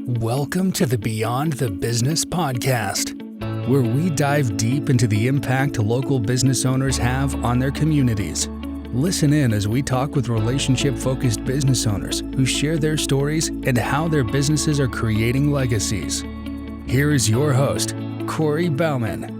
Welcome to the Beyond the Business podcast, where we dive deep into the impact local business owners have on their communities. Listen in as we talk with relationship-focused business owners who share their stories and how their businesses are creating legacies. Here is your host, Corey Bauman.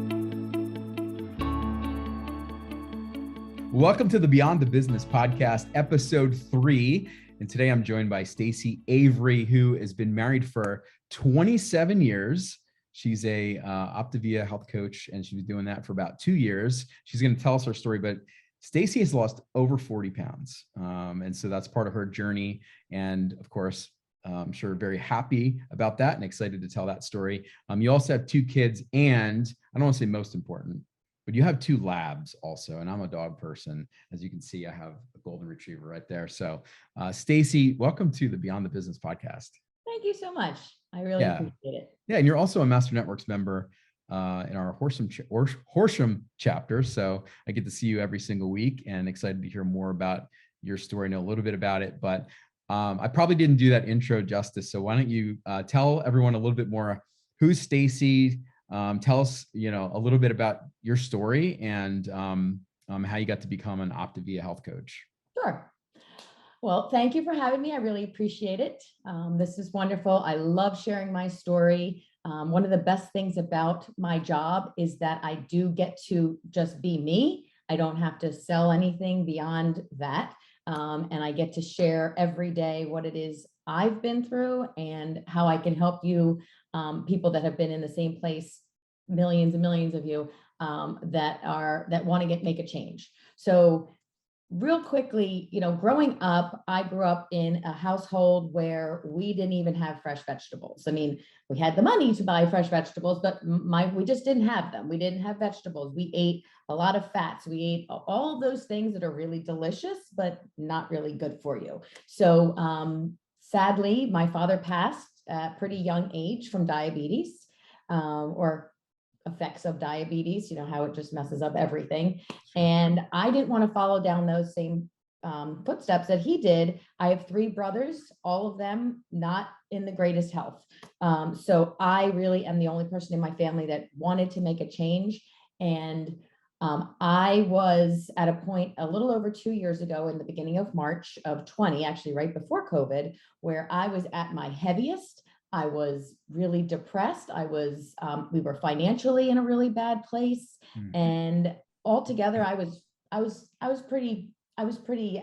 Welcome to the Beyond the Business podcast, episode 3. And today I'm joined by Stayci Avery, who has been married for 27 years. She's a Optavia health coach, and she's been doing that for about 2 years. She's going to tell us her story, but Stayci has lost over 40 pounds. And so that's part of her journey. And of course, I'm sure very happy about that and excited to tell that story. You also have 2 kids, and I don't want to say most important, but you have 2 labs also, and I'm a dog person. As you can see, I have a golden retriever right there. So Stayci, welcome to the Beyond the Business podcast. Thank you so much. I really appreciate it. Yeah, and you're also a Master Networks member in our Horsham chapter. So I get to see you every single week and excited to hear more about your story, know a little bit about it. But I probably didn't do that intro justice. So why don't you tell everyone a little bit more, who's Stayci? Tell us, a little bit about your story and how you got to become an Optavia health coach. Sure. Well, thank you for having me. I really appreciate it. This is wonderful. I love sharing my story. One of the best things about my job is that I do get to just be me. I don't have to sell anything beyond that. And I get to share every day what it is I've been through and how I can help you, people that have been in the same place, millions and millions of you that want to make a change. So real quickly, growing up, I grew up in a household where we didn't even have fresh vegetables. I mean, we had the money to buy fresh vegetables, but we just didn't have them. We didn't have vegetables. We ate a lot of fats. We ate all of those things that are really delicious, but not really good for you. So sadly, my father passed at a pretty young age from diabetes, or effects of diabetes, how it just messes up everything. And I didn't want to follow down those same footsteps that he did. I have 3 brothers, all of them not in the greatest health. So I really am the only person in my family that wanted to make a change. And I was at a point a little over 2 years ago in the beginning of March of 20, actually right before COVID, where I was at my heaviest. I was really depressed. We were financially in a really bad place. And altogether, I was pretty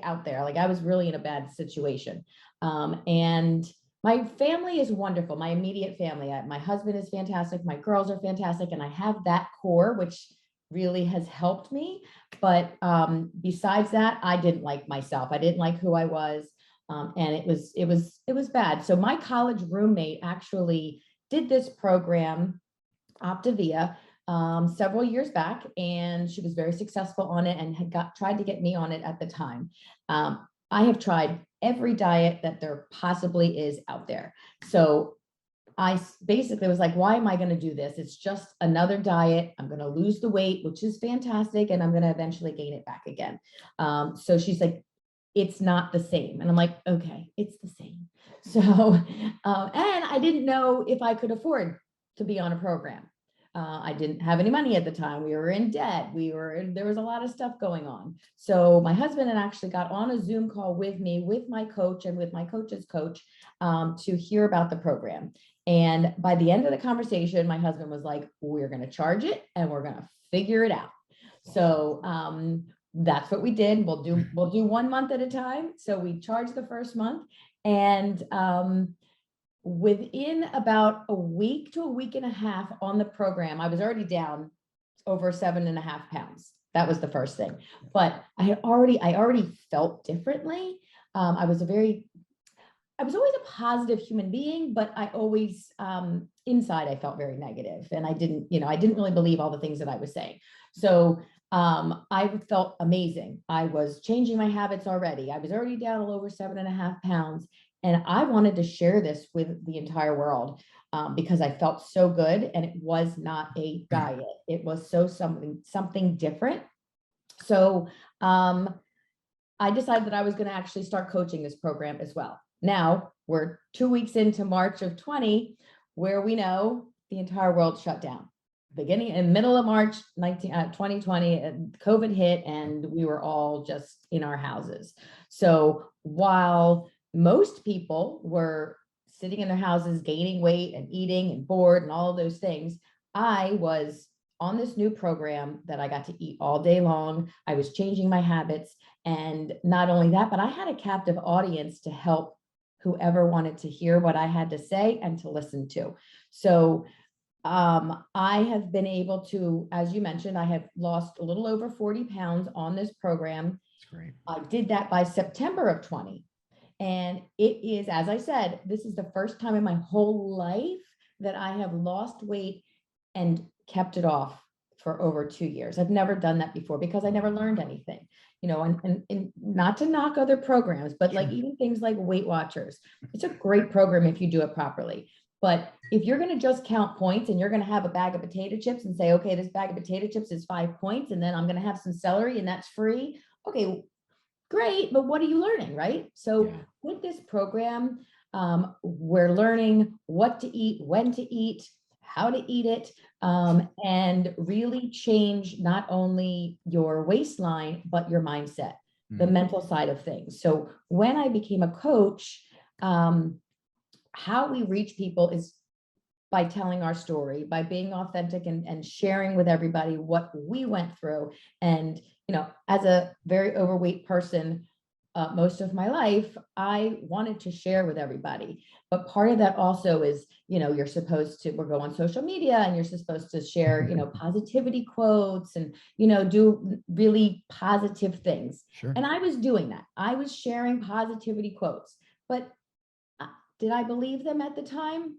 out there. Like I was really in a bad situation. And my family is wonderful. My immediate family, my husband is fantastic. My girls are fantastic. And I have that core, which really has helped me. But besides that, I didn't like myself. I didn't like who I was. And it was bad. So my college roommate actually did this program, Optavia, several years back, and she was very successful on it and had tried to get me on it at the time. I have tried every diet that there possibly is out there. So I basically was like, why am I going to do this? It's just another diet. I'm going to lose the weight, which is fantastic. And I'm going to eventually gain it back again. So she's like, it's not the same. And I'm like, okay, it's the same. So, and I didn't know if I could afford to be on a program. I didn't have any money at the time. We were in debt. There was a lot of stuff going on. So my husband and actually got on a Zoom call with me, with my coach and with my coach's coach, to hear about the program. And by the end of the conversation, my husband was like, we're going to charge it and we're going to figure it out. So, that's what we did. We'll do 1 month at a time. So we charged the first month, and within about a week to a week and a half on the program, I was already down over 7.5 pounds. That was the first thing. But I already felt differently. I was always a positive human being, but I always inside I felt very negative, and I didn't really believe all the things that I was saying. So I felt amazing. I was changing my habits already. I was already down a little over 7.5 pounds. And I wanted to share this with the entire world because I felt so good. And it was not a diet. It was something different. So I decided that I was going to actually start coaching this program as well. Now, we're 2 weeks into March of 20, where we know the entire world shut down. Beginning in middle of March 2020, COVID hit, and we were all just in our houses. So while most people were sitting in their houses, gaining weight and eating and bored and all of those things, I was on this new program that I got to eat all day long. I was changing my habits. And not only that, but I had a captive audience to help whoever wanted to hear what I had to say and to listen to. So I have been able to, as you mentioned, I have lost a little over 40 pounds on this program. That's great. I did that by September of 20. And it is, as I said, this is the first time in my whole life that I have lost weight and kept it off for over 2 years. I've never done that before because I never learned anything, and not to knock other programs, but like even things like Weight Watchers, it's a great program if you do it properly. But if you're going to just count points and you're going to have a bag of potato chips and say, okay, this bag of potato chips is 5 points, and then I'm going to have some celery and that's free. Okay, great. But what are you learning, right? So with this program, we're learning what to eat, when to eat, how to eat it, and really change not only your waistline, but your mindset, the mental side of things. So when I became a coach, how we reach people is by telling our story, by being authentic and sharing with everybody what we went through. And, as a very overweight person, most of my life, I wanted to share with everybody. But part of that also is, you're supposed to, we'll go on social media and you're supposed to share, positivity quotes and, do really positive things. Sure. And I was doing that. I was sharing positivity quotes, but did I believe them at the time?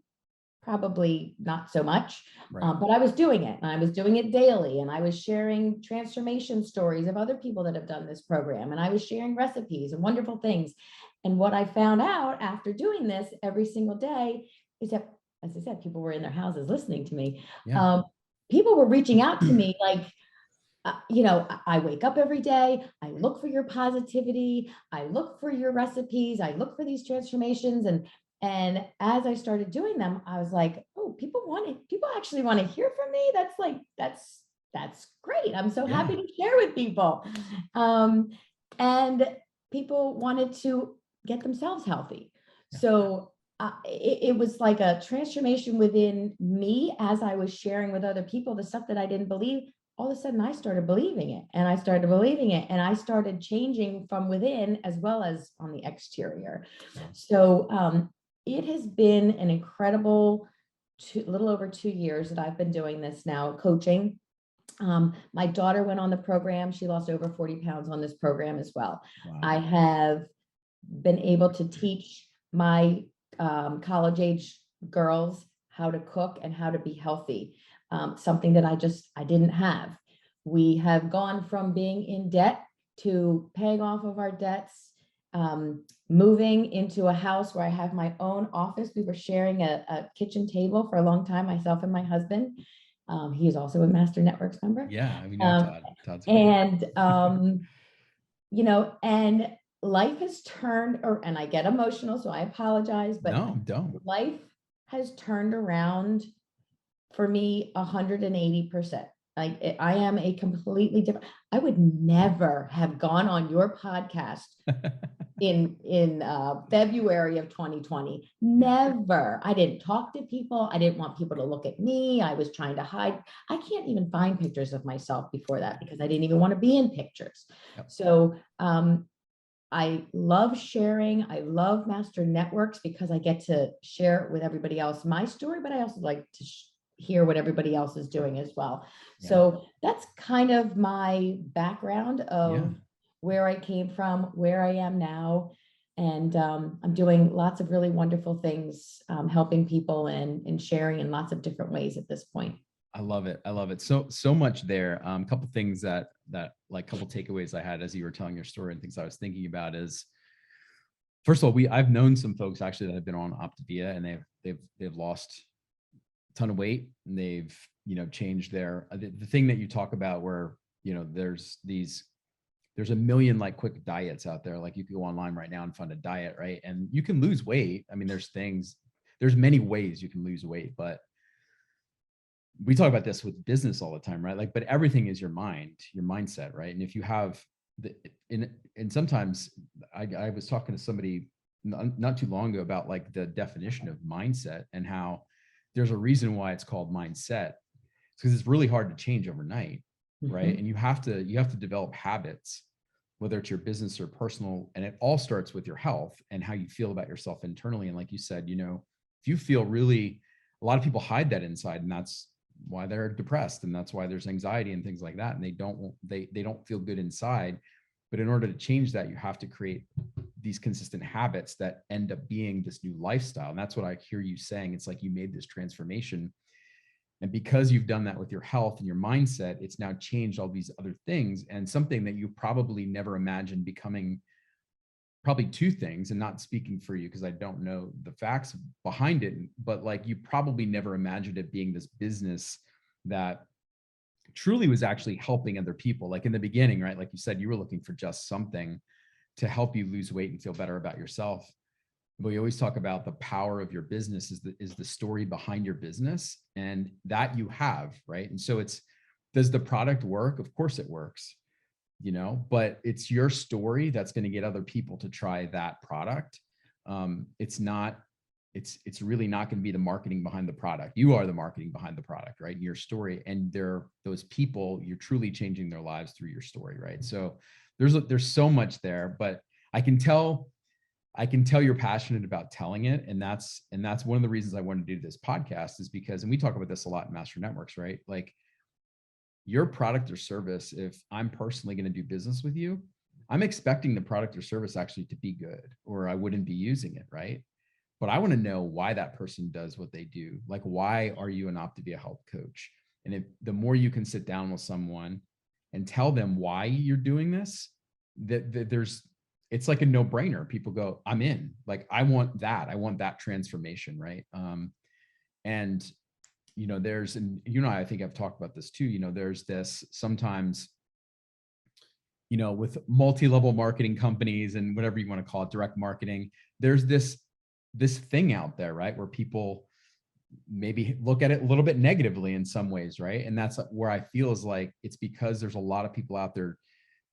Probably not so much, Right. but I was doing it, and I was doing it daily, and I was sharing transformation stories of other people that have done this program, and I was sharing recipes and wonderful things. And what I found out after doing this every single day is that, as I said, people were in their houses listening to me. Yeah. People were reaching out to me like, I wake up every day, I look for your positivity, I look for your recipes, I look for these transformations. And as I started doing them, I was like, oh, people actually want to hear from me. That's great. I'm so happy to share with people. And people wanted to get themselves healthy. So it was like a transformation within me as I was sharing with other people the stuff that I didn't believe. All of a sudden I started believing it, and I started changing from within as well as on the exterior. So it has been an incredible little over 2 years that I've been doing this now, coaching. My daughter went on the program. She lost over 40 pounds on this program as well. Wow. I have been able to teach my college age girls how to cook and how to be healthy. Something that I didn't have. We have gone from being in debt to paying off of our debts, moving into a house where I have my own office. We were sharing a kitchen table for a long time, myself and my husband. He is also a Master Networks member. Yeah, we know Todd. Todd's great. And and life has turned, and I get emotional, so I apologize, but No, don't. life has turned around for me 180%. Like I am a completely different. I would never have gone on your podcast in February of 2020. Never. I didn't talk to people. I didn't want people to look at me. I was trying to hide. I can't even find pictures of myself before that because I didn't even want to be in pictures. Yep. So I love sharing. I love Master Networks because I get to share with everybody else my story, but I also like to hear what everybody else is doing as well. Yeah. So that's kind of my background of where I came from, where I am now. And I'm doing lots of really wonderful things, helping people and sharing in lots of different ways at this point. I love it. I love it. So much there. A couple things that like couple takeaways I had as you were telling your story and things I was thinking about is, first of all, I've known some folks actually that have been on Optavia and they've lost a ton of weight and they've, changed the thing that you talk about where, there's these there's a million like quick diets out there. Like you can go online right now and find a diet, right? And you can lose weight. I mean, there's many ways you can lose weight, but we talk about this with business all the time, right? Like, but everything is your mind, your mindset, right? And if you have and sometimes I was talking to somebody not too long ago about like the definition of mindset and how there's a reason why it's called mindset, because it's really hard to change overnight, right? And you have to develop habits, whether it's your business or personal, and it all starts with your health and how you feel about yourself internally. And like you said, you know, if you feel really, a lot of people hide that inside, and that's why they're depressed, and that's why there's anxiety and things like that, and they don't feel good inside. But in order to change that, you have to create these consistent habits that end up being this new lifestyle. And that's what I hear you saying. It's like you made this transformation, and because you've done that with your health and your mindset, it's now changed all these other things, and something that you probably never imagined becoming. Probably two things, and not speaking for you because I don't know the facts behind it, but like you probably never imagined it being this business that truly was actually helping other people. Like in the beginning, right? Like you said, you were looking for just something to help you lose weight and feel better about yourself. But we always talk about the power of your business is the story behind your business, and that you have, right? And so does the product work? Of course it works, you know, but it's your story that's going to get other people to try that product. It's really not going to be the marketing behind the product. You are the marketing behind the product, right? And your story, and those people, you're truly changing their lives through your story, right? So there's so much there, but I can tell you're passionate about telling it. And that's one of the reasons I wanted to do this podcast, is because, and we talk about this a lot in Master Networks, right? Like, your product or service, if I'm personally going to do business with you, I'm expecting the product or service actually to be good, or I wouldn't be using it, right? But I want to know why that person does what they do. Like, why are you an Optavia health coach? And the more you can sit down with someone and tell them why you're doing this, it's like a no-brainer. People go, I'm in. Like, I want that transformation, right? And you know, and you know, I think I've talked about this too, you know, there's this sometimes, you know, with multi-level marketing companies and whatever you want to call it, direct marketing, there's this thing out there, right? Where people maybe look at it a little bit negatively in some ways, right? And that's where I feel is like, it's because there's a lot of people out there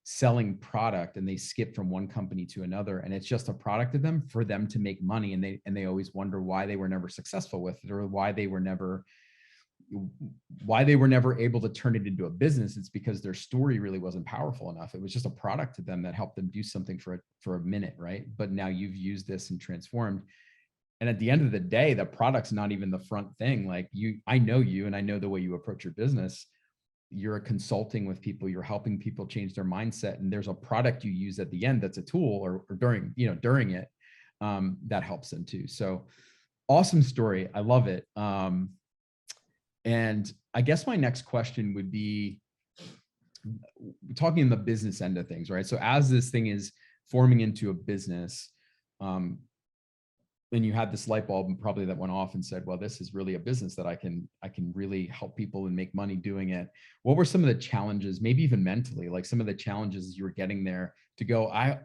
selling product, and they skip from one company to another, and it's just a product to them for them to make money. And they always wonder why they were never successful with it, or why they were never able to turn it into a business. It's because their story really wasn't powerful enough. It was just a product to them that helped them do something for a minute, right? But now you've used this and transformed. And at the end of the day, the product's not even the front thing. Like, I know you, and I know the way you approach your business. You're consulting with people, you're helping people change their mindset, and there's a product you use at the end that's a tool, or during it, that helps them too. So awesome story. I love it. And I guess my next question would be, talking in the business end of things, right? So as this thing is forming into a business, and you had this light bulb and probably that went off and said, well, this is really a business that I can really help people and make money doing it. What were some of the challenges, maybe even mentally, like some of the challenges you were getting there to go, I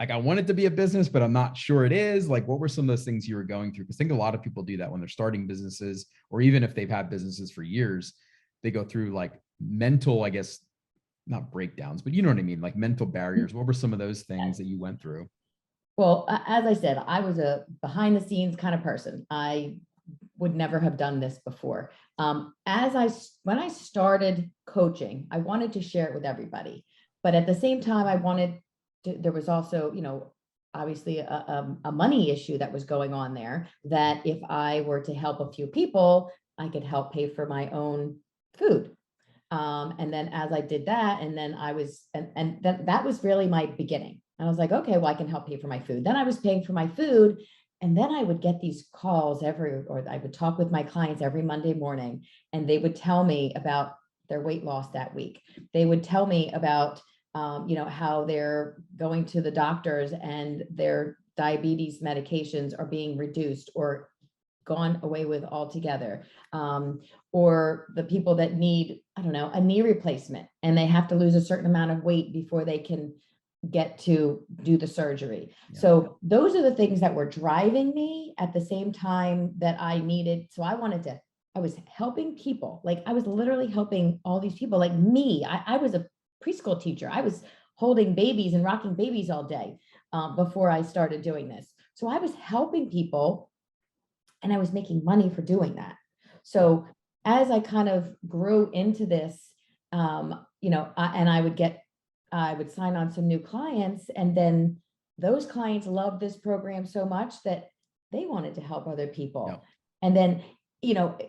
want it to be a business, but I'm not sure it is. Like, what were some of those things you were going through? Because I think a lot of people do that when they're starting businesses, or even if they've had businesses for years, they go through like mental, I guess, not breakdowns, but you know what I mean? Like mental barriers. What were some of those things that you went through? Well, as I said, I was a behind the scenes kind of person. I would never have done this before. When I started coaching, I wanted to share it with everybody, but at the same time, there was also, you know, obviously a money issue that was going on there, that if I were to help a few people, I could help pay for my own food. And then as I did that, and then that was really my beginning. And I was like, okay, well, I can help pay for my food. Then I was paying for my food. And then I would get these calls or I would talk with my clients every Monday morning, and they would tell me about their weight loss that week. They would tell me about, you know, how they're going to the doctors and their diabetes medications are being reduced or gone away with altogether. Or the people that need, I don't know, a knee replacement and they have to lose a certain amount of weight before they can get to do the surgery. Yeah. So those are the things that were driving me at the same time that I needed. So I was helping people. Like I was literally helping all these people like me. I was a preschool teacher. I was holding babies and rocking babies all day before I started doing this. So I was helping people and I was making money for doing that. So as I kind of grew into this, I would sign on some new clients, and then those clients loved this program so much that they wanted to help other people. Yeah. And then,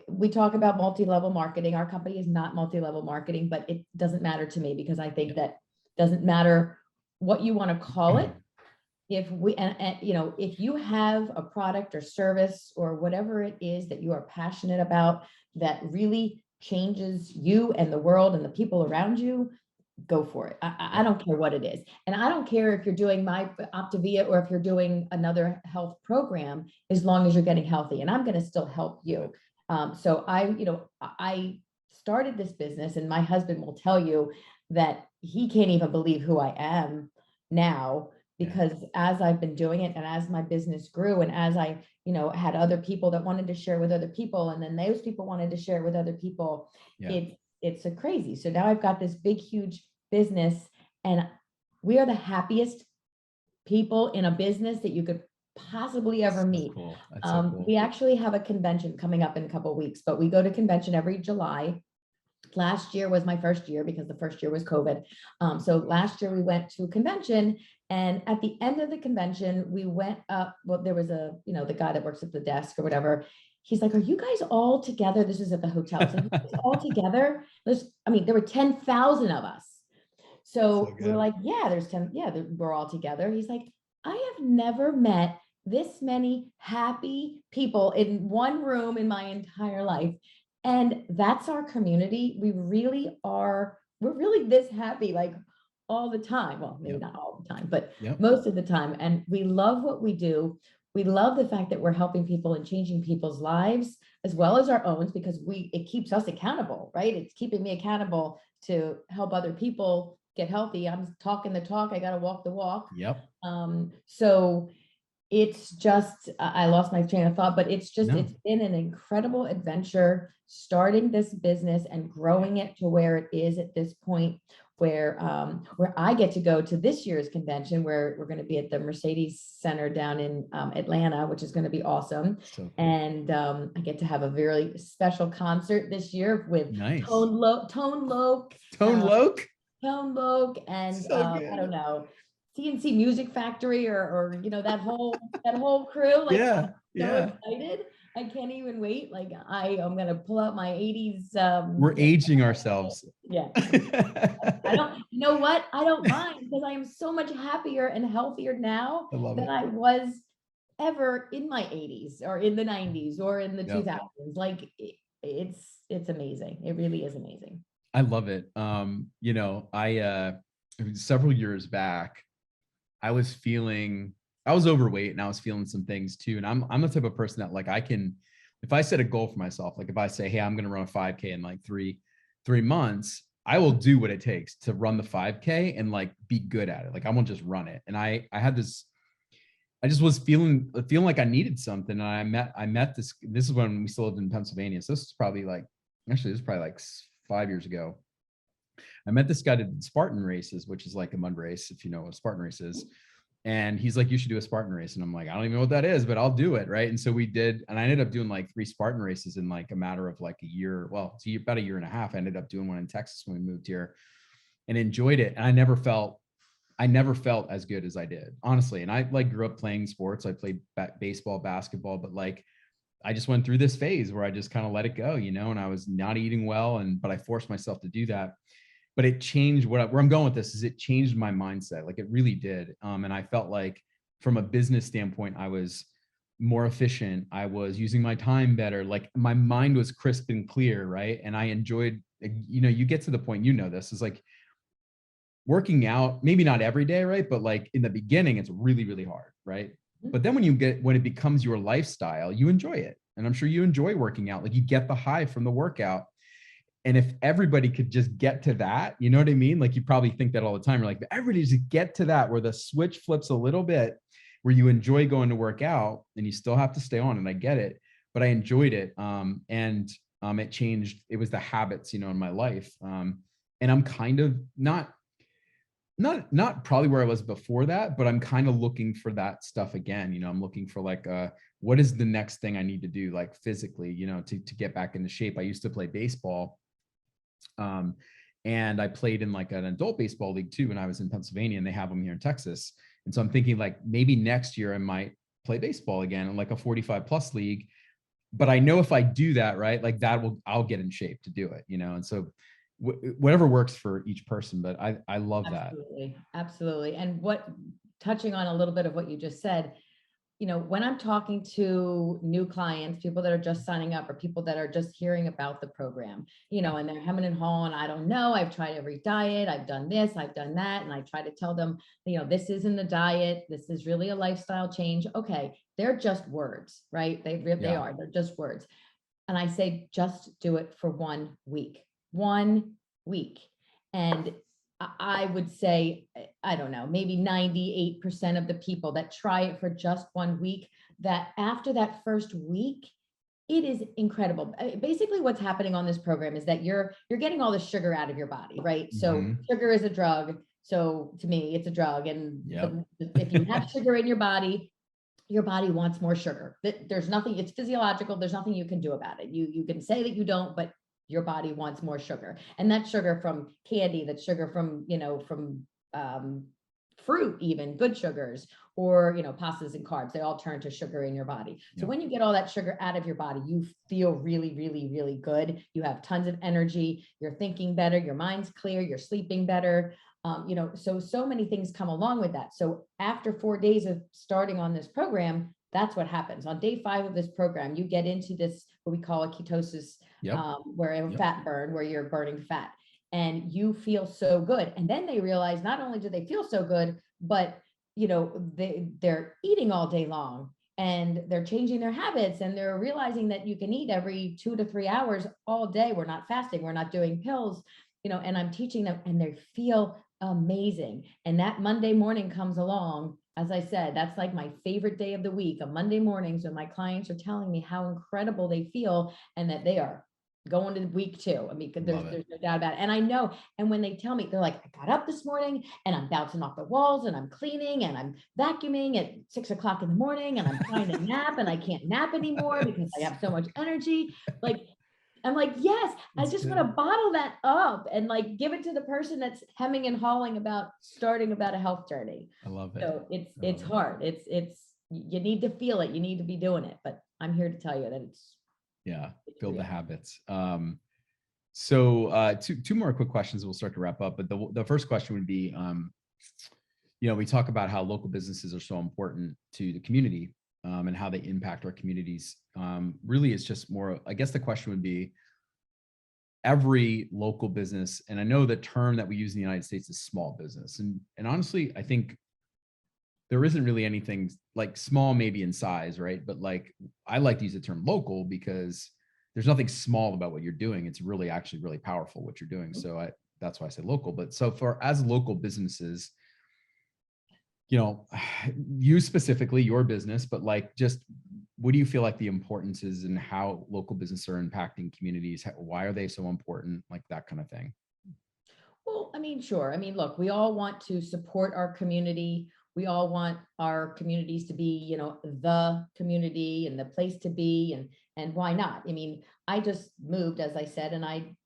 we talk about multi-level marketing. Our company is not multi-level marketing, but it doesn't matter to me because I think that doesn't matter what you want to call it. If you have a product or service or whatever it is that you are passionate about that really changes you and the world and the people around you, go for it. I don't care what it is. And I don't care if you're doing my Optavia or if you're doing another health program, as long as you're getting healthy, and I'm going to still help you. So I started this business, and my husband will tell you that he can't even believe who I am now, because as I've been doing it and as my business grew and as I, had other people that wanted to share with other people, and then those people wanted to share with other people, it's a crazy. So now I've got this big, huge business, and we are the happiest people in a business that you could possibly ever meet. Cool. That's so cool. We actually have a convention coming up in a couple of weeks, but we go to convention every July. Last year was my first year because the first year was COVID. So last year we went to a convention, and at the end of the convention, we went up. Well, there was the guy that works at the desk or whatever. He's like, "Are you guys all together?" This is at the hotel. So, all together? There were 10,000 of us. So we're like, "Yeah, there's 10. Yeah, we're all together." He's like, "I have never met this many happy people in one room in my entire life." And that's our community. We're really this happy, like all the time. Well, maybe not all the time, but most of the time. And we love what we do. We love the fact that we're helping people and changing people's lives as well as our own, because it keeps us accountable, right? It's keeping me accountable to help other people get healthy. I'm talking the talk. I got to walk the walk. Yep. So it's just, I lost my train of thought, but it's been an incredible adventure starting this business and growing it to where it is at this point, where I get to go to this year's convention, where we're going to be at the Mercedes Center down in Atlanta, which is going to be awesome. So cool. And I get to have a very special concert this year with Tone Loc, and I don't know, CNC Music Factory or that whole crew. Like, I'm so excited. I can't even wait. Like I'm gonna pull out my 80s. We're aging ourselves. Yeah. I don't mind, because I am so much happier and healthier now than I was ever in my 80s or in the 90s or in the 2000s. Like it's amazing. It really is amazing. I love it. Several years back, I was overweight and I was feeling some things too. And I'm the type of person that, like, if I set a goal for myself, like if I say, hey, I'm going to run a 5K in like three months, I will do what it takes to run the 5K and like be good at it. Like I won't just run it. And I just was feeling like I needed something. And I met this is when we still lived in Pennsylvania. So this is probably like 5 years ago. I met this guy that did Spartan races, which is like a mud race, if you know what a Spartan race is. And he's like, you should do a Spartan race. And I'm like, I don't even know what that is, but I'll do it. Right. And so we did. And I ended up doing like 3 Spartan races in like a matter of like a year. Well, it's about a year and a half. I ended up doing one in Texas when we moved here and enjoyed it. And I never felt as good as I did, honestly. And I like grew up playing sports. I played baseball, basketball, but like, I just went through this phase where I just kind of let it go, and I was not eating well. But I forced myself to do that. But it changed where I'm going with this is it changed my mindset. Like it really did. And I felt like from a business standpoint, I was more efficient. I was using my time better. Like my mind was crisp and clear. Right. And I enjoyed, you get to the point, this is like working out, maybe not every day. Right. But like in the beginning, it's really, really hard. Right. But then when it becomes your lifestyle, you enjoy it. And I'm sure you enjoy working out. Like you get the high from the workout. And if everybody could just get to that, you know what I mean? Like you probably think that all the time. You're like, everybody just get to that where the switch flips a little bit, where you enjoy going to work out and you still have to stay on. And I get it, but I enjoyed it. It changed. It was the habits, in my life. And I'm kind of not probably where I was before that, but I'm kind of looking for that stuff again. I'm looking for like, what is the next thing I need to do, like physically, to get back into shape. I used to play baseball. And I played in like an adult baseball league too when I was in Pennsylvania, and they have them here in Texas. And so I'm thinking like maybe next year I might play baseball again in like a 45 plus league. But I know if I do that, right, like I'll get in shape to do it, and so whatever works for each person, but I love that. Absolutely. And touching on a little bit of what you just said, when I'm talking to new clients, people that are just signing up or people that are just hearing about the program, and they're hemming and hawing, I don't know, I've tried every diet, I've done this, I've done that. And I try to tell them, this isn't a diet. This is really a lifestyle change. Okay. They're just words, right? They are, they're just words. And I say, just do it for 1 week. 1 week. And I would say, I don't know, maybe 98% of the people that try it for just 1 week, that after that first week, it is incredible. Basically, what's happening on this program is that you're getting all the sugar out of your body, right? So sugar is a drug. So to me, it's a drug. And if you have sugar in your body wants more sugar. There's nothing, it's physiological. There's nothing you can do about it. You can say that you don't, but your body wants more sugar. And that's sugar from candy, that's sugar from, fruit, even good sugars, or, pastas and carbs, they all turn to sugar in your body. So when you get all that sugar out of your body, you feel really, really, really good. You have tons of energy. You're thinking better. Your mind's clear. You're sleeping better. So many things come along with that. So after 4 days of starting on this program, that's what happens. On day 5 of this program, you get into this, what we call a ketosis, where a fat burn, where you're burning fat, and you feel so good. And then they realize not only do they feel so good, but they're eating all day long, and they're changing their habits, and they're realizing that you can eat every 2 to 3 hours all day. We're not fasting. We're not doing pills, and I'm teaching them, and they feel amazing. And that Monday morning comes along. As I said, that's like my favorite day of the week, on Monday mornings, when my clients are telling me how incredible they feel and that they are going to week 2. I mean, there's no doubt about it. And I know, and when they tell me, they're like, I got up this morning and I'm bouncing off the walls and I'm cleaning and I'm vacuuming at 6 o'clock in the morning, and I'm trying to nap and I can't nap anymore because I have so much energy. Like, I'm like, yes, I just want to bottle that up and like give it to the person that's hemming and hawing about starting about a health journey. I love it. So it's hard. It's you need to feel it. You need to be doing it. But I'm here to tell you that it's build the habits. So two more quick questions. We'll start to wrap up. But the first question would be, we talk about how local businesses are so important to the community. And how they impact our communities. Really, it's just more, I guess the question would be, every local business, and I know the term that we use in the United States is small business. And honestly, I think there isn't really anything like small, maybe in size, right? But like, I like to use the term local because there's nothing small about what you're doing. It's really actually really powerful what you're doing. So that's why I say local. But so as local businesses, you specifically, your business, but like, just what do you feel like the importance is and how local businesses are impacting communities? Why are they so important? Like that kind of thing. Well, I mean, sure. I mean, look, we all want to support our community. We all want our communities to be, the community and the place to be, and why not? I mean, I just moved, as I said, and I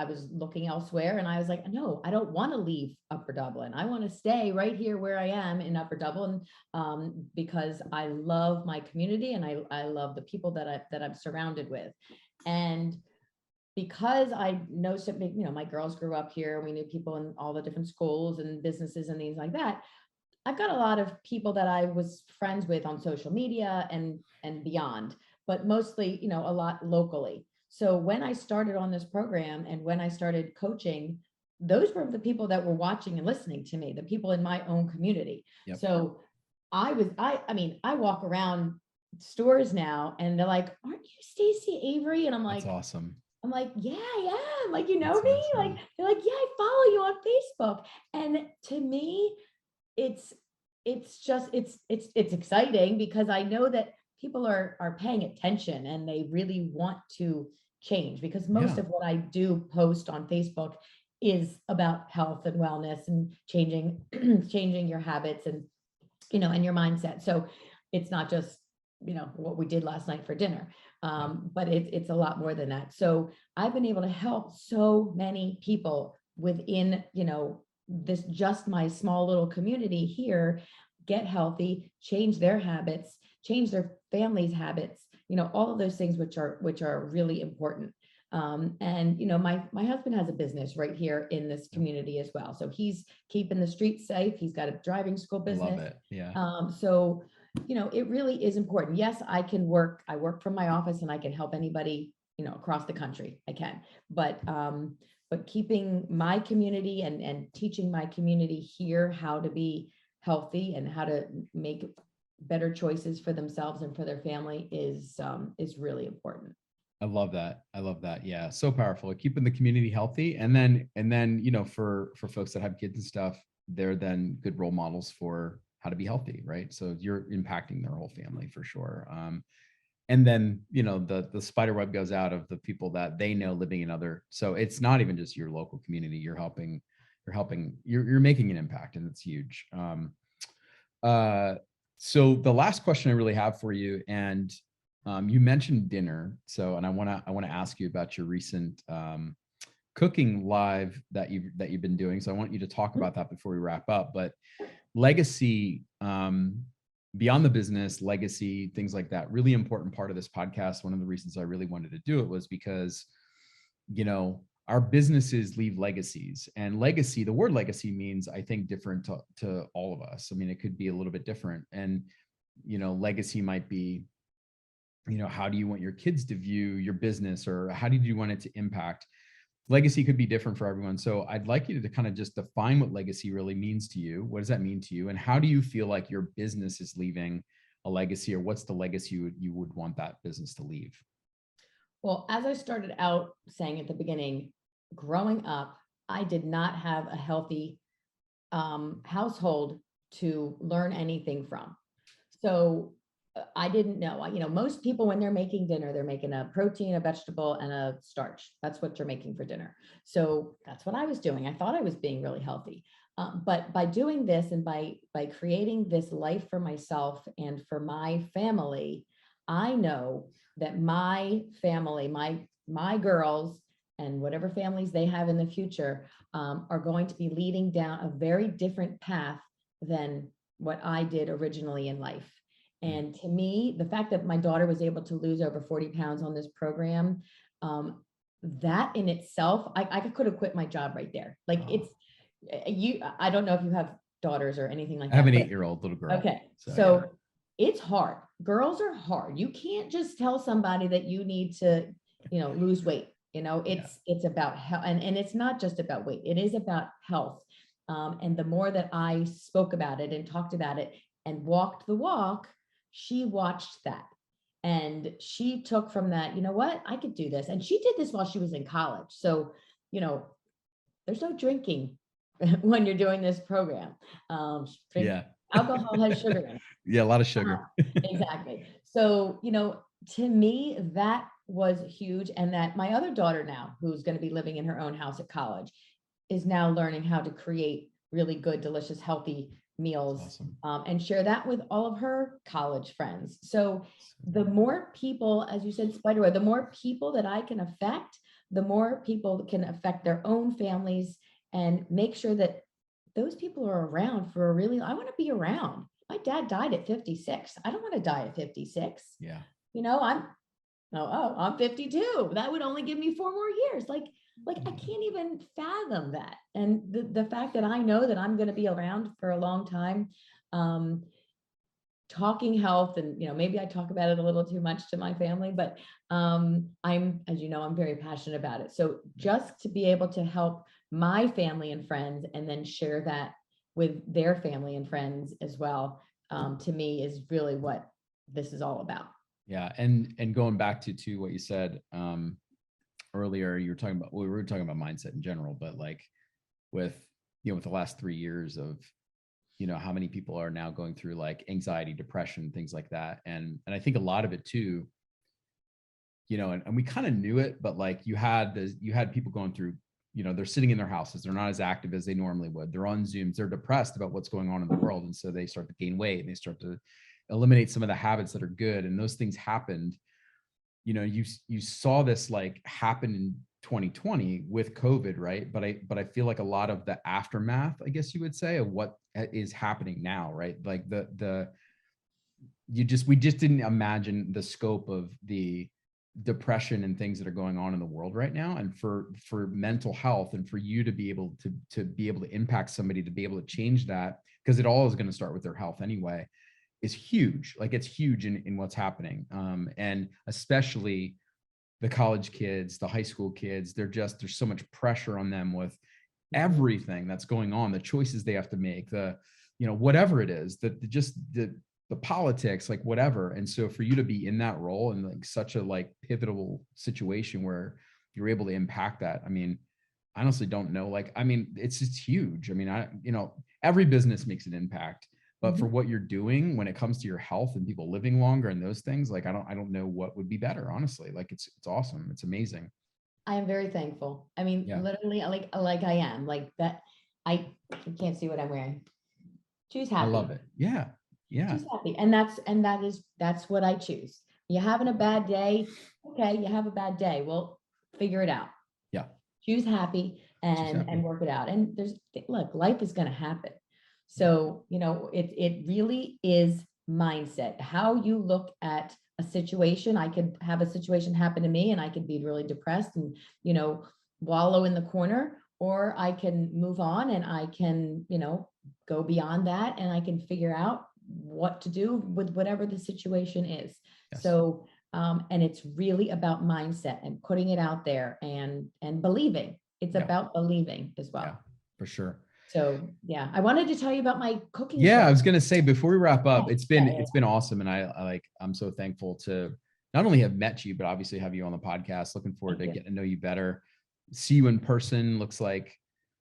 was looking elsewhere, and I was like, no, I don't want to leave Upper Dublin. I want to stay right here where I am in Upper Dublin, because I love my community and I love the people that I'm surrounded with. And because I know something, my girls grew up here, we knew people in all the different schools and businesses and things like that. I've got a lot of people that I was friends with on social media and beyond, but mostly, a lot locally. So when I started on this program and when I started coaching, those were the people that were watching and listening to me, the people in my own community. Yep. So I mean, I walk around stores now and they're like, aren't you Stayci Avery? And That's awesome. I'm like, yeah, I am. Like, you know That's me? awesome. Like, they're like, yeah, I follow you on Facebook. And to me, it's it's exciting because I know that people are paying attention and they really want to change, because most Yeah. of what I do post on Facebook is about health and wellness and changing changing your habits and and your mindset. So it's not just what we did last night for dinner, but it's a lot more than that. So I've been able to help so many people within this, just my small little community here, get healthy, change their habits, change their family's habits, all of those things which are really important. And my husband has a business right here in this community as well, so he's keeping the streets safe. He's got a driving school I love business. it. Yeah. So it really is important. Yes, I work from my office and I can help anybody across the country. I can, but keeping my community and teaching my community here how to be healthy and how to make better choices for themselves and for their family is really important. I love that. I love that. Yeah. So powerful. Keeping the community healthy. And then, for folks that have kids and stuff, they're then good role models for how to be healthy. Right. So you're impacting their whole family for sure. And then, the spider web goes out of the people that they know living in other. So it's not even just your local community. You're making an impact, and it's huge. Uh, so the last question I really have for you, and you mentioned dinner. So, and I want to ask you about your recent cooking live that you've been doing. So I want you to talk about that before we wrap up. But legacy, beyond the business, legacy, things like that, really important part of this podcast. One of the reasons I really wanted to do it was because, our businesses leave legacies, and legacy, the word legacy means, I think, different to all of us. I mean, it could be a little bit different. And, legacy might be, how do you want your kids to view your business, or how do you want it to impact? Legacy could be different for everyone. So I'd like you to kind of just define what legacy really means to you. What does that mean to you? And how do you feel like your business is leaving a legacy, or what's the legacy you would want that business to leave? Well, as I started out saying at the beginning, growing up, I did not have a healthy household to learn anything from. So I didn't know. Most people, when they're making dinner, they're making a protein, a vegetable, and a starch. That's what you're making for dinner. So that's what I was doing. I thought I was being really healthy. But by doing this and by creating this life for myself and for my family, I know that my family, my girls, and whatever families they have in the future, are going to be leading down a very different path than what I did originally in life. And to me, the fact that my daughter was able to lose over 40 pounds on this program, that in itself, I could have quit my job right there. Like, it's I don't know if you have daughters or anything like I have that. an 8-year-old little girl. Okay. So So it's hard. Girls are hard. You can't just tell somebody that you need to, lose weight. It's about health, and it's not just about weight. It is about health. And the more that I spoke about it and talked about it and walked the walk, she watched that. And she took from that, you know what, I could do this. And she did this while she was in college. So, there's no drinking when you're doing this program. yeah. Alcohol has sugar in it. Yeah, a lot of sugar. Exactly. So, to me, that was huge. And that my other daughter now, who's going to be living in her own house at college, is now learning how to create really good, delicious, healthy meals, Awesome. and share that with all of her college friends. So the more people, as you said, Spiderweb, the more people that I can affect, the more people can affect their own families and make sure that those people are around for I want to be around. My dad died at 56. I don't want to die at 56. Yeah. I'm 52. That would only give me 4 more years. Like I can't even fathom that. And the fact that I know that I'm going to be around for a long time, talking health, and maybe I talk about it a little too much to my family, but as you know, I'm very passionate about it. So just to be able to help my family and friends and then share that with their family and friends as well, to me is really what this is all about. Yeah. And going back to what you said earlier, you were talking about, we were talking about mindset in general, but like with, with the last 3 years of, how many people are now going through like anxiety, depression, things like that. And I think a lot of it too, and we kind of knew it, but like you had people going through, they're sitting in their houses. They're not as active as they normally would. They're on Zooms. They're depressed about what's going on in the world. And so they start to gain weight and they start to eliminate some of the habits that are good. And those things happened, you saw this like happen in 2020 with COVID, right? But I feel like a lot of the aftermath, I guess you would say, of what is happening now, right? Like we just didn't imagine the scope of the depression and things that are going on in the world right now. And for mental health, and for you to be able to impact somebody, to be able to change that, because it all is going to start with their health anyway, is huge. Like it's huge in what's happening. And especially the college kids, the high school kids, there's so much pressure on them with everything that's going on, the choices they have to make, whatever it is, the politics, like whatever. And so for you to be in that role in like such a like pivotal situation where you're able to impact that, I mean, I honestly don't know. Like, I mean, it's huge. I mean, every business makes an impact, but for what you're doing when it comes to your health and people living longer and those things, like, I don't know what would be better, honestly. Like, it's awesome. It's amazing. I am very thankful. I mean, literally like I am like that. I can't see what I'm wearing. Choose happy. I love it. Yeah. Yeah. Choose happy. And that's what I choose. You're having a bad day. Okay. You have a bad day. Well, figure it out. Yeah. Choose happy and work it out. And look, life is going to happen. So, it really is mindset, how you look at a situation. I could have a situation happen to me and I could be really depressed and, wallow in the corner, or I can move on and I can, go beyond that and I can figure out what to do with whatever the situation is. Yes. So, and it's really about mindset and putting it out there and believing. It's about believing as well. Yeah, for sure. So yeah, I wanted to tell you about my cooking. Yeah, I was going to say before we wrap up, it's been awesome. And I'm so thankful to not only have met you, but obviously have you on the podcast. Looking forward to getting to know you better, see you in person. Looks like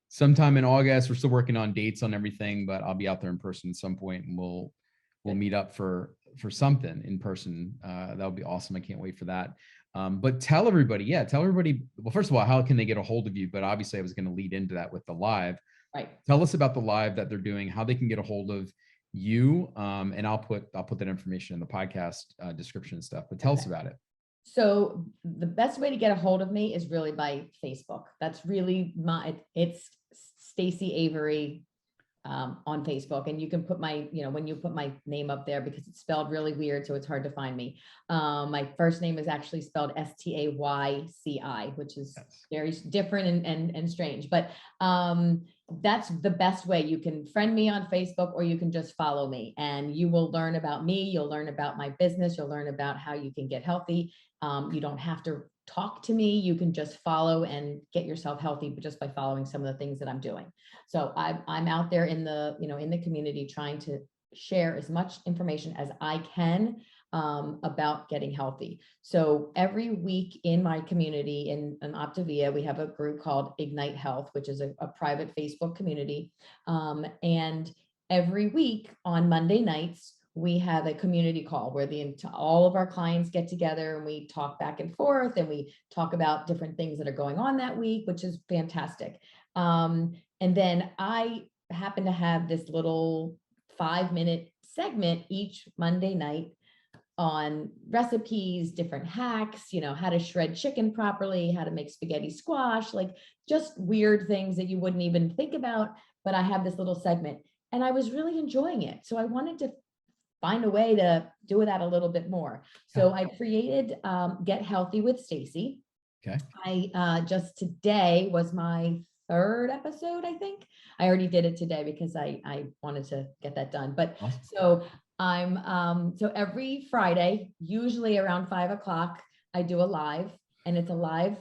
sometime in August. We're still working on dates on everything, but I'll be out there in person at some point and we'll meet up for something in person. That'll be awesome. I can't wait for that. But tell everybody, well, first of all, how can they get a hold of you? But obviously I was going to lead into that with the live. Right. Tell us about the live that they're doing, how they can get a hold of you. And I'll put that information in the podcast description and stuff, but tell us about it. So the best way to get a hold of me is really by Facebook. That's really it's Stayci Avery on Facebook. And you can put when you put my name up there, because it's spelled really weird, so it's hard to find me. My first name is actually spelled Stayci, which is very different and strange, but that's the best way. You can friend me on Facebook, or you can just follow me and you will learn about me. You'll learn about my business. You'll learn about how you can get healthy. You don't have to talk to me. You can just follow and get yourself healthy, but just by following some of the things that I'm doing. So I'm out there in the community trying to share as much information as I can about getting healthy. So every week in my community in Optavia, we have a group called Ignite Health, which is a private Facebook community. And every week on Monday nights, we have a community call where all of our clients get together and we talk back and forth and we talk about different things that are going on that week, which is fantastic. And then I happen to have this little 5-minute segment each Monday night on recipes, different hacks, how to shred chicken properly, how to make spaghetti squash, like just weird things that you wouldn't even think about. But I have this little segment and I was really enjoying it. So I wanted to find a way to do that a little bit more. So I created Get Healthy with Stayci. Okay. I just today was my 3rd episode, I think. I already did it today because I wanted to get that done. But awesome. So I'm so every Friday, usually around 5 o'clock, I do a live, and it's a live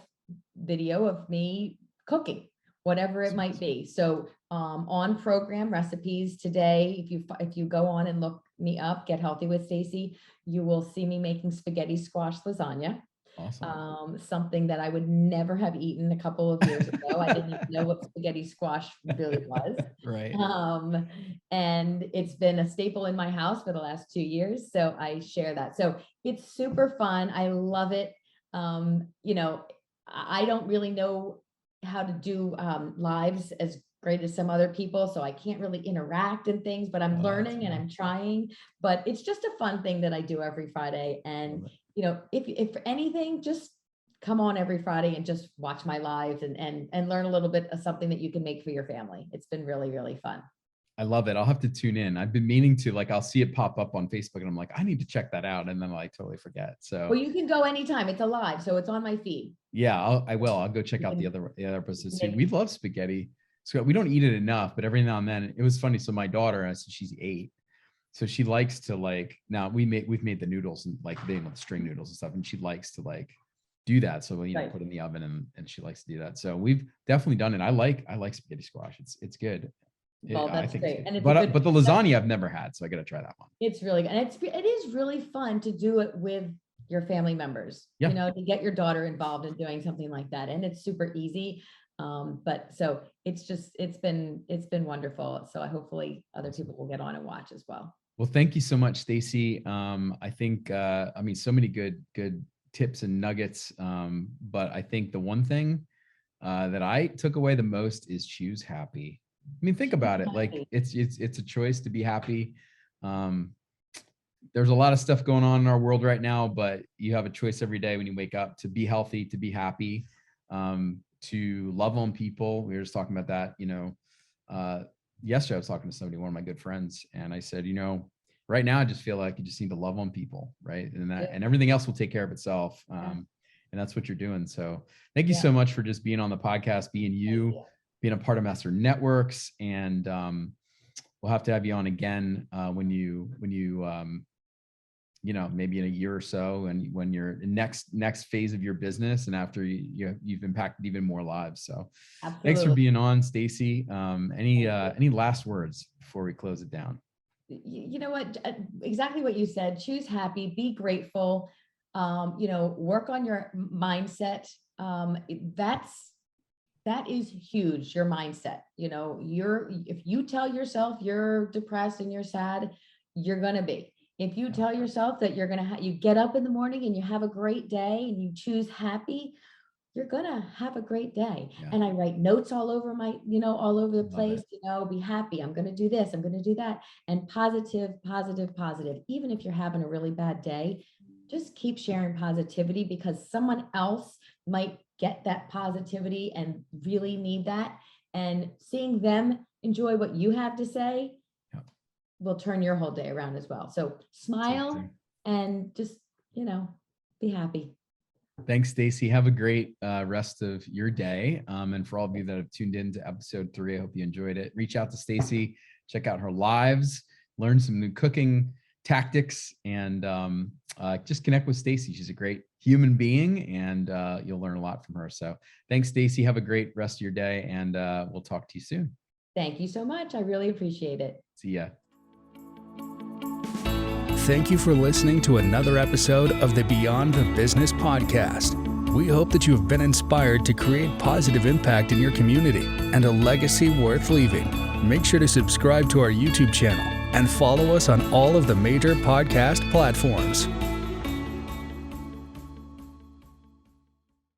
video of me cooking, whatever it might be. So on program recipes today. If you go on and look me up, Get Healthy with Stayci, you will see me making spaghetti squash lasagna. Awesome. Something that I would never have eaten a couple of years ago. I didn't even know what spaghetti squash really was. Right. And it's been a staple in my house for the last 2 years. So I share that. So it's super fun. I love it. I don't really know how to do lives as great as some other people, so I can't really interact and things, but I'm learning and I'm trying. But it's just a fun thing that I do every Friday. And if for anything, just come on every Friday and just watch my lives and learn a little bit of something that you can make for your family. It's been really, really fun. I love it. I'll have to tune in. I've been meaning to, I'll see it pop up on Facebook and I'm like, I need to check that out. And then I totally forget. So, well, you can go anytime. It's alive. So it's on my feed. Yeah, I will. I'll go check out the other episodes too. We love spaghetti. So we don't eat it enough, but every now and then it was funny. So my daughter, I said she's 8. So she likes to now we've made the noodles and the string noodles and stuff. And she likes to do that. So, put it in the oven and she likes to do that. So we've definitely done it. I like spaghetti squash. It's good. Well, that's great. And but the lasagna I've never had, so I got to try that one. It's really good. And it is really fun to do it with your family members, to get your daughter involved in doing something like that. And it's super easy. But so it's been wonderful. So hopefully other people will get on and watch as well. Well, thank you so much, Stayci. I think, so many good tips and nuggets. But I think the one thing that I took away the most is choose happy. Think about it. It's a choice to be happy. There's a lot of stuff going on in our world right now, but you have a choice every day when you wake up to be healthy, to be happy, to love on people. We were just talking about that, yesterday I was talking to somebody, one of my good friends, and I said, right now I just feel like you just need to love on people. Right. And everything else will take care of itself. And that's what you're doing. So thank you so much for just being on the podcast, being you. Being a part of Master Networks, and we'll have to have you on again when you maybe in a year or so, and when you're next phase of your business, and after you've impacted even more lives. So Thanks for being on, Stayci. Any last words before we close it down? You know what? Exactly what you said. Choose happy. Be grateful. Work on your mindset. That is huge. Your mindset, if you tell yourself you're depressed and you're sad, you're going to be. If you tell yourself that you're going to you get up in the morning and you have a great day and you choose happy, you're going to have a great day. Yeah. And I write notes all over all over the place, be happy. I'm going to do this. I'm going to do that. And positive, positive, positive. Even if you're having a really bad day, just keep sharing positivity, because someone else might get that positivity and really need that. And seeing them enjoy what you have to say will turn your whole day around as well. So smile and just, be happy. Thanks, Stayci. Have a great rest of your day. And for all of you that have tuned in to episode 3, I hope you enjoyed it. Reach out to Stayci, check out her lives, learn some new cooking tactics, and just connect with Stayci. She's a great human being, and you'll learn a lot from her. So thanks, Stayci. Have a great rest of your day, and we'll talk to you soon. Thank you so much. I really appreciate it. See ya. Thank you for listening to another episode of the Beyond the Business podcast. We hope that you have been inspired to create positive impact in your community and a legacy worth leaving. Make sure to subscribe to our YouTube channel and follow us on all of the major podcast platforms.